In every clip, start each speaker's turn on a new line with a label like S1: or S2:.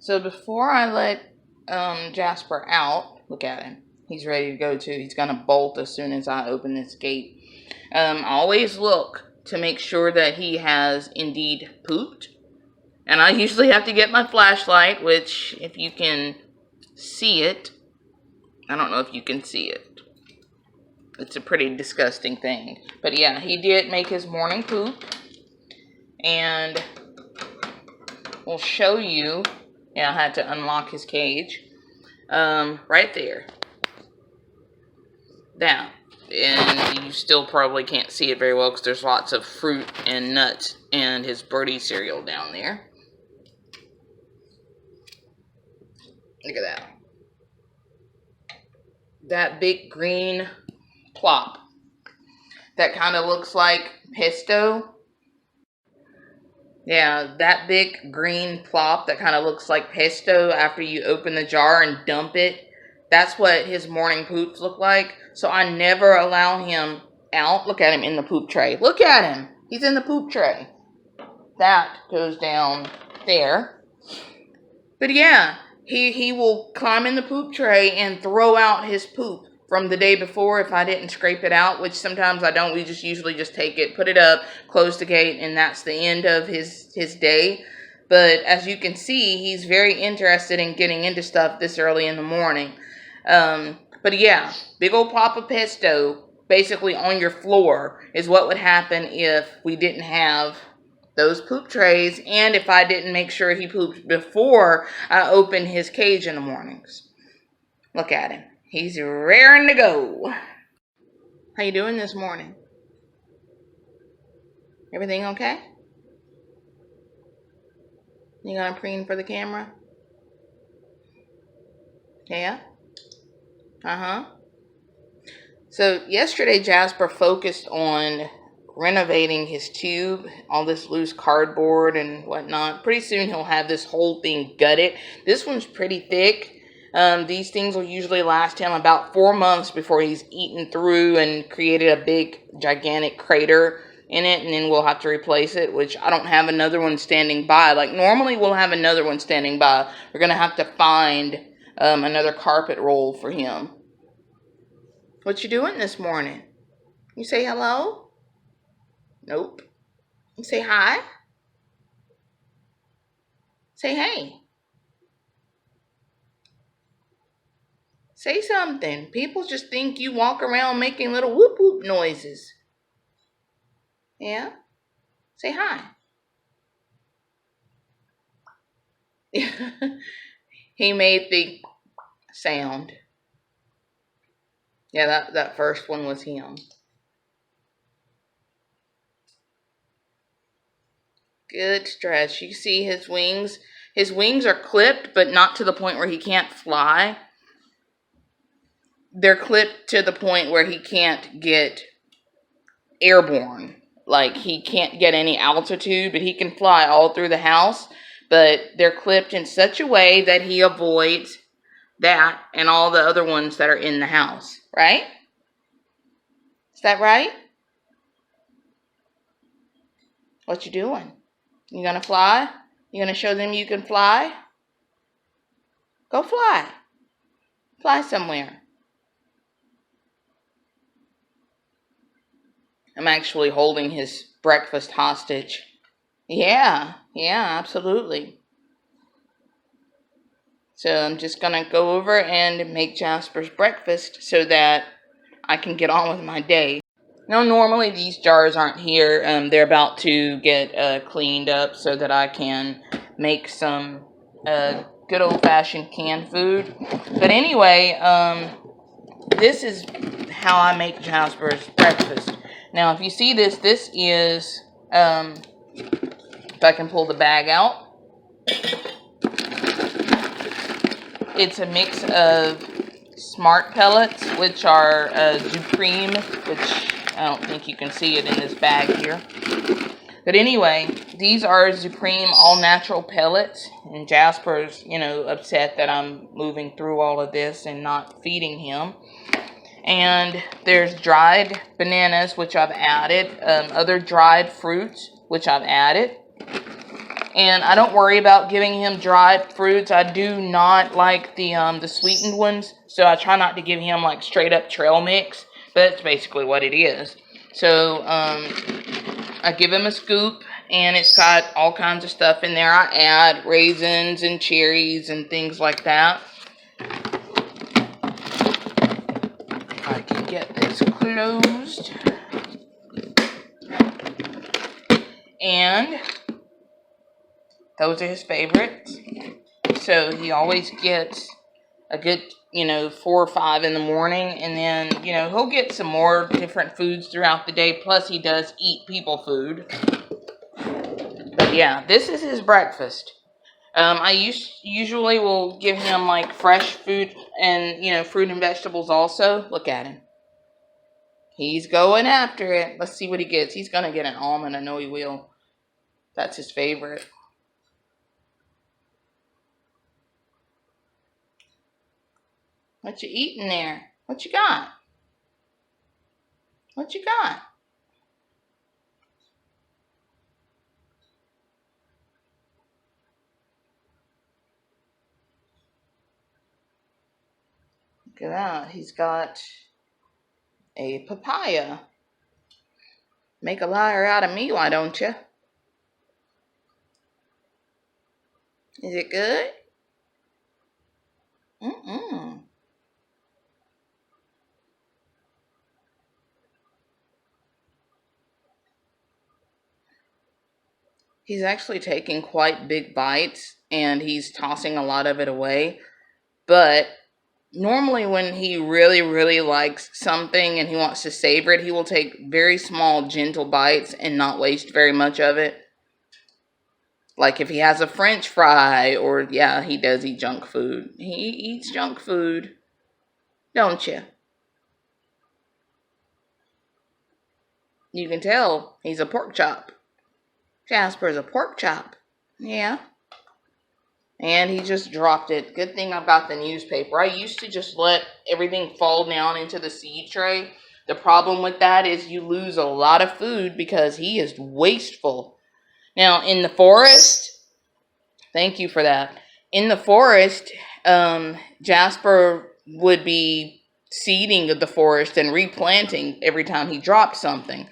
S1: So before I let Jasper out, look at him. He's ready to go too. He's gonna bolt as soon as I open this gate. I always look to make sure that he has indeed pooped. And I usually have to get my flashlight, which if you can see it, I don't know if you can see it. It's a pretty disgusting thing. But yeah, he did make his morning poop. And we'll show you. Yeah, I had to unlock his cage. Right there. That. And you still probably can't see it very well because there's lots of fruit and nuts and his birdie cereal down there. Look at that. That big green plop. That kind of looks like pesto. Yeah, that big green plop that kind of looks like pesto after you open the jar and dump it. That's what his morning poops look like. So I never allow him out. Look at him in the poop tray. Look at him. He's in the poop tray. That goes down there. But yeah, he will climb in the poop tray and throw out his poop from the day before if I didn't scrape it out, which sometimes I don't. We usually just take it, put it up, close the gate, and that's the end of his day. But as you can see, he's very interested in getting into stuff this early in the morning. But yeah, big old pop of pesto basically on your floor is what would happen if we didn't have those poop trays and if I didn't make sure he pooped before I opened his cage in the mornings. Look at him. He's raring to go. How you doing this morning? Everything okay? You gonna preen for the camera? Yeah? Uh-huh. So yesterday Jasper focused on renovating his tube, all this loose cardboard and whatnot. Pretty soon he'll have this whole thing gutted. This one's pretty thick. These things will usually last him about 4 months before he's eaten through and created a big, gigantic crater in it, and then we'll have to replace it, which I don't have another one standing by. Like, normally we'll have another one standing by. We're going to have to find another carpet roll for him. What you doing this morning? You say hello? Nope. You say hi? Say hey. Say something. People just think you walk around making little whoop whoop noises. Yeah? Say hi. He made the sound. Yeah, that first one was him. Good stretch. You see his wings? His wings are clipped, but not to the point where he can't fly. They're clipped to the point where he can't get airborne. Like, he can't get any altitude, but he can fly all through the house. But they're clipped in such a way that he avoids that and all the other ones that are in the house. Right? Is that right? What you doing? You gonna fly? You gonna show them you can fly? Go fly. Fly somewhere. I'm actually holding his breakfast hostage. Yeah, absolutely. So I'm just gonna go over and make Jasper's breakfast so that I can get on with my day. Now, normally these jars aren't here. They're about to get cleaned up so that I can make some good old-fashioned canned food. But anyway, this is how I make Jasper's breakfast. Now, if you see this is, if I can pull the bag out, it's a mix of Smart pellets, which are Supreme, which I don't think you can see it in this bag here. But anyway, these are Supreme all-natural pellets, and Jasper's, upset that I'm moving through all of this and not feeding him. And there's dried bananas, which I've added, other dried fruits, which I've added. And I don't worry about giving him dried fruits. I do not like the sweetened ones, so I try not to give him like straight up trail mix. But that's basically what it is. So I give him a scoop, and it's got all kinds of stuff in there. I add raisins and cherries and things like that. I can get this closed. And those are his favorites. So he always gets a good, 4 or 5 in the morning. And then, he'll get some more different foods throughout the day. Plus, he does eat people food. But yeah, this is his breakfast. I usually will give him like fresh food and, fruit and vegetables also. Look at him. He's going after it. Let's see what he gets. He's going to get an almond. I know he will. That's his favorite. What you eating there? What you got? What you got? Look at that. He's got a papaya. Make a liar out of me, why don't you? Is it good? Mm-mm. He's actually taking quite big bites, and he's tossing a lot of it away. But normally when he really, really likes something and he wants to savor it, he will take very small, gentle bites and not waste very much of it. Like if he has a French fry, or yeah, he does eat junk food. He eats junk food, don't you? You can tell he's a pork chop. Jasper's a pork chop. Yeah. And he just dropped it. Good thing I've got the newspaper. I used to just let everything fall down into the seed tray. The problem with that is you lose a lot of food because he is wasteful. Now, in the forest, thank you for that. In the forest, Jasper would be seeding the forest and replanting every time he dropped something.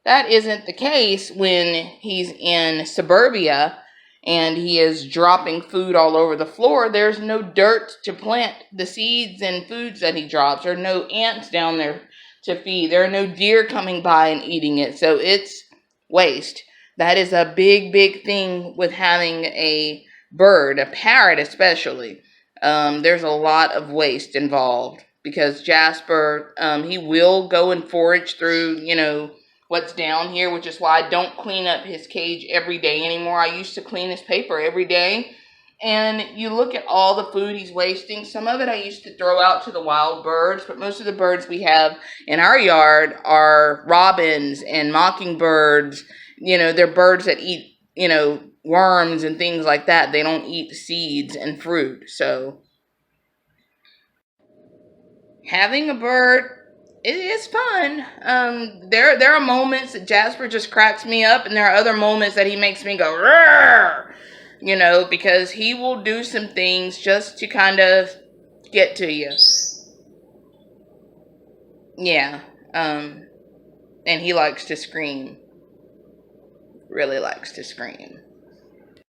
S1: That isn't the case when he's in suburbia and he is dropping food all over the floor. There's no dirt to plant the seeds and foods that he drops. There are no ants down there to feed. There are no deer coming by and eating it. So it's waste. That is a big, big thing with having a bird, a parrot especially. There's a lot of waste involved because Jasper, he will go and forage through, what's down here, which is why I don't clean up his cage every day anymore. I used to clean his paper every day. And you look at all the food he's wasting. Some of it I used to throw out to the wild birds, but most of the birds we have in our yard are robins and mockingbirds. They're birds that eat, worms and things like that. They don't eat seeds and fruit. So having a bird, it is fun. There are moments that Jasper just cracks me up, and there are other moments that he makes me go, "Rrr!" Because he will do some things just to kind of get to you. Yeah. And he likes to scream. Really likes to scream.